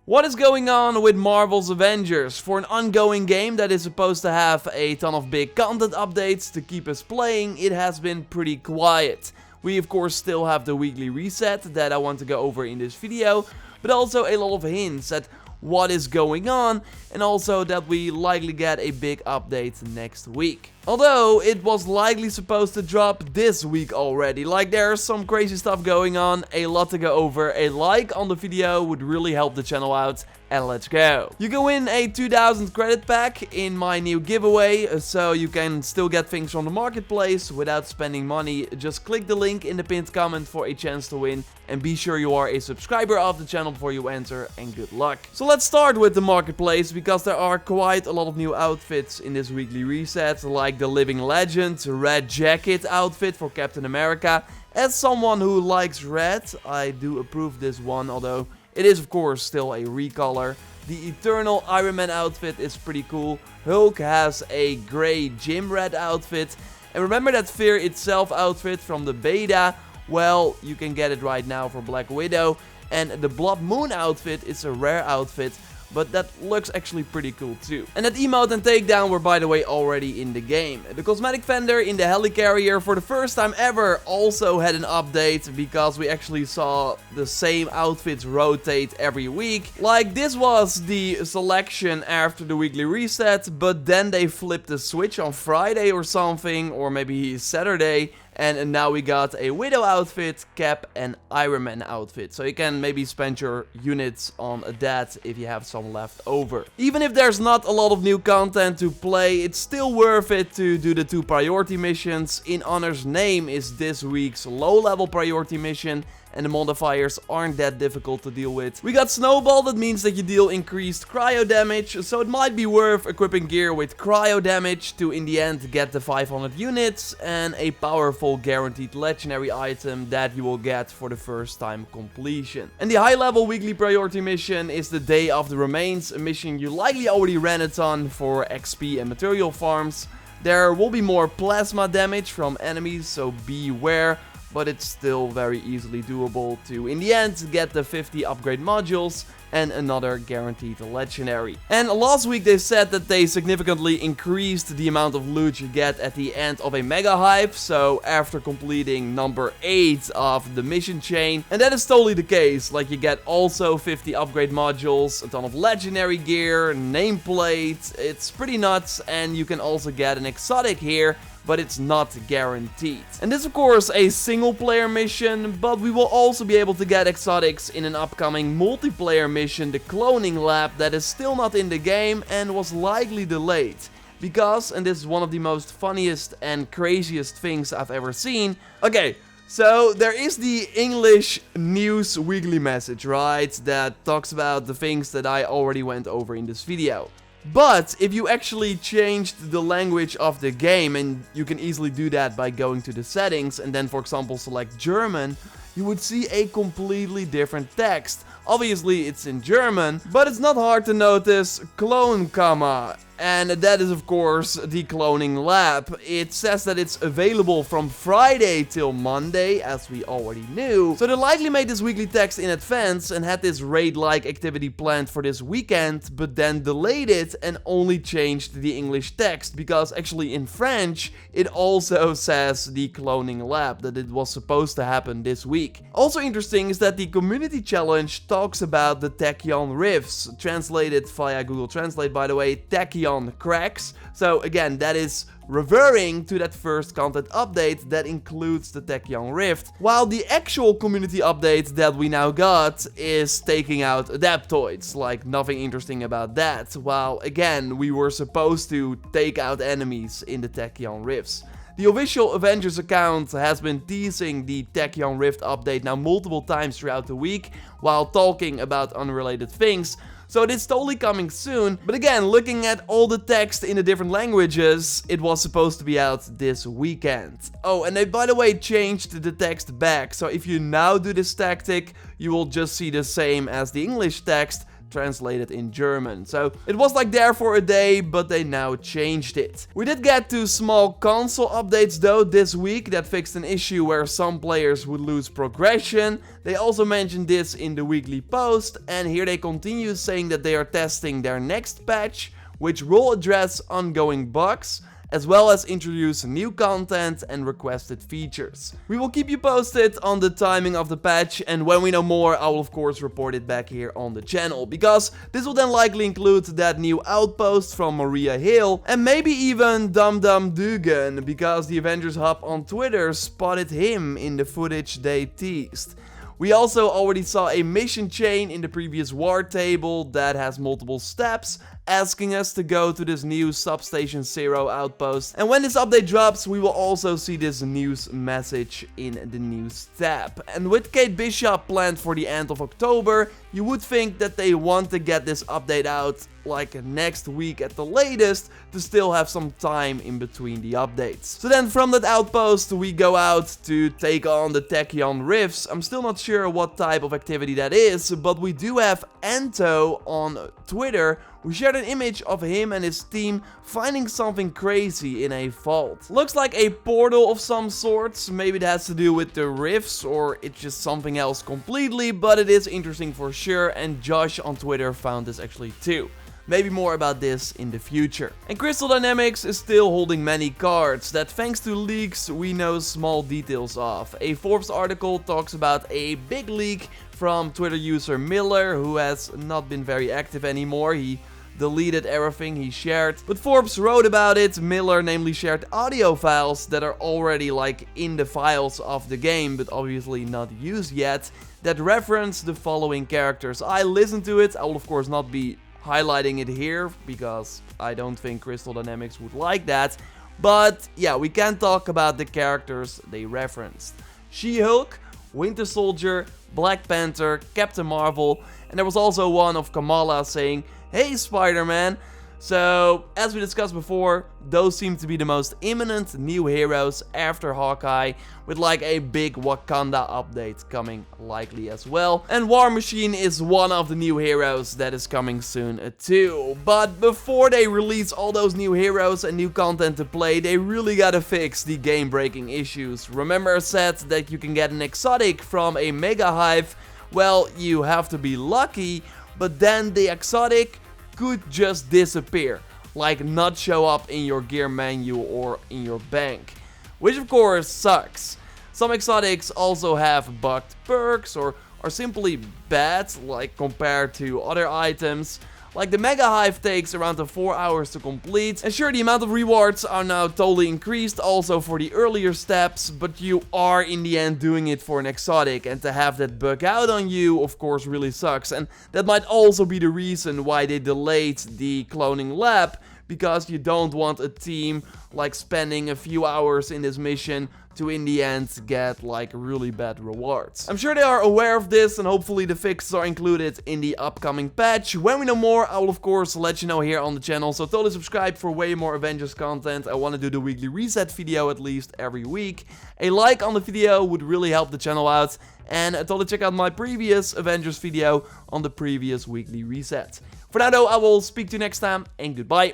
What is going on with Marvel's Avengers? For an ongoing game that is supposed to have a ton of big content updates to keep us playing, it has been pretty quiet. We of course still have the weekly reset that I want to go over in this video, but also a lot of hints at what is going on, and also that we likely get a big update next week. Although it was likely supposed to drop this week already. Like, there's some crazy stuff going on, a lot to go over. A like on the video would really help the channel out, and let's go. You can win a 2000 credit pack in my new giveaway, so you can still get things from the marketplace without spending money. Just click the link in the pinned comment for a chance to win, and be sure you are a subscriber of the channel before you enter, and good luck. So let's start with the marketplace, because there are quite a lot of new outfits in this weekly reset, like the Living Legend red jacket outfit for Captain America. As someone who likes red, I do approve this one, although it is of course still a recolor. The Eternal Iron Man outfit is pretty cool. Hulk has a grey gym red outfit. And remember that Fear Itself outfit from the beta? Well, you can get it right now for Black Widow. And the Blood Moon outfit is a rare outfit, but that looks actually pretty cool too. And that emote and takedown were, by the way, already in the game. The cosmetic vendor in the helicarrier for the first time ever also had an update, because we actually saw the same outfits rotate every week. Like, this was the selection after the weekly reset, but then they flipped the switch on Friday or something, or maybe Saturday. And now we got a Widow outfit, Cap, and Iron Man outfit. So you can maybe spend your units on that if you have some left over. Even if there's not a lot of new content to play, it's still worth it to do the 2 priority missions. In Honor's Name is this week's low-level priority mission, and the modifiers aren't that difficult to deal with. We got Snowball, that means that you deal increased cryo damage, so it might be worth equipping gear with cryo damage to in the end get the 500 units, and a powerful guaranteed legendary item that you will get for the first time completion. And the high level weekly priority mission is the Day of the Remains, a mission you likely already ran it on for XP and material farms. There will be more plasma damage from enemies, so beware. But it's still very easily doable to, in the end, get the 50 upgrade modules and another guaranteed legendary. And last week they said that they significantly increased the amount of loot you get at the end of a mega hype, so after completing number 8 of the mission chain. And that is totally the case. Like, you get also 50 upgrade modules, a ton of legendary gear, nameplate. It's pretty nuts, and you can also get an exotic here, but it's not guaranteed. And this is of course a single player mission, but we will also be able to get exotics in an upcoming multiplayer mission, the Cloning Lab, that is still not in the game and was likely delayed. Because, and this is one of the most funniest and craziest things I've ever seen. Okay, so there is the English news weekly message, right, that talks about the things that I already went over in this video. But if you actually changed the language of the game, and you can easily do that by going to the settings and then, for example, select German, you would see a completely different text. Obviously it's in German, but it's not hard to notice clone comma. And that is of course the Cloning Lab. It says that it's available from Friday till Monday, as we already knew. So they likely made this weekly text in advance and had this raid-like activity planned for this weekend, but then delayed it and only changed the English text, because actually in French it also says the Cloning Lab, that it was supposed to happen this week. Also interesting is that the community challenge talks about the tachyon rifts, translated via Google Translate, by the way, tachyon cracks. So again, that is referring to that first content update that includes the tachyon rift, while the actual community update that we now got is taking out adaptoids. Like, nothing interesting about that, while again we were supposed to take out enemies in the tachyon rifts. The official Avengers account has been teasing the Tachyon Rift update now multiple times throughout the week, while talking about unrelated things. So it is totally coming soon, but again, looking at all the text in the different languages, it was supposed to be out this weekend. Oh, and they, by the way, changed the text back, so if you now do this tactic, you will just see the same as the English text, translated in German. So it was like there for a day, but they now changed it. We did get 2 small console updates though this week that fixed an issue where some players would lose progression. They also mentioned this in the weekly post, and here they continue saying that they are testing their next patch, which will address ongoing bugs, as well as introduce new content and requested features. We will keep you posted on the timing of the patch, and when we know more, I will of course report it back here on the channel, because this will then likely include that new outpost from Maria Hill, and maybe even Dum Dum Dugan, because the Avengers Hub on Twitter spotted him in the footage they teased. We also already saw a mission chain in the previous war table that has multiple steps, asking us to go to this new Substation Zero outpost. And when this update drops, we will also see this news message in the news tab. And with Kate Bishop planned for the end of October, you would think that they want to get this update out like next week at the latest, to still have some time in between the updates. So then from that outpost we go out to take on the Tachyon Rifts. I'm still not sure what type of activity that is, but we do have Ento on Twitter. We shared an image of him and his team finding something crazy in a vault. Looks like a portal of some sorts. Maybe it has to do with the rifts, or it's just something else completely, but it is interesting for sure, and Josh on Twitter found this actually too. Maybe more about this in the future. And Crystal Dynamics is still holding many cards that, thanks to leaks, we know small details of. A Forbes article talks about a big leak from Twitter user Miller, who has not been very active anymore. He deleted everything he shared. But Forbes wrote about it. Miller namely shared audio files that are already like in the files of the game, but obviously not used yet, that reference the following characters. I listened to it. I will of course not be highlighting it here, because I don't think Crystal Dynamics would like that. But yeah, we can talk about the characters they referenced. She-Hulk, Winter Soldier, Black Panther, Captain Marvel, and there was also one of Kamala saying, "Hey Spider-Man." So, as we discussed before, those seem to be the most imminent new heroes after Hawkeye, with like a big Wakanda update coming likely as well. And War Machine is one of the new heroes that is coming soon too. But before they release all those new heroes and new content to play, they really gotta fix the game-breaking issues. Remember I said that you can get an exotic from a Mega Hive? Well, you have to be lucky, but then the exotic could just disappear, like not show up in your gear menu or in your bank, which of course sucks. Some exotics also have bugged perks or are simply bad, like compared to other items. Like the Mega Hive takes around 4 hours to complete, and sure, the amount of rewards are now totally increased also for the earlier steps, but you are in the end doing it for an exotic, and to have that bug out on you of course really sucks. And that might also be the reason why they delayed the cloning lab, because you don't want a team like spending a few hours in this mission to in the end get like really bad rewards. I'm sure they are aware of this, and hopefully the fixes are included in the upcoming patch. When we know more, I will of course let you know here on the channel, so totally subscribe for way more Avengers content. I want to do the weekly reset video at least every week. A like on the video would really help the channel out, and totally check out my previous Avengers video on the previous weekly reset. For now though, I will speak to you next time, and goodbye.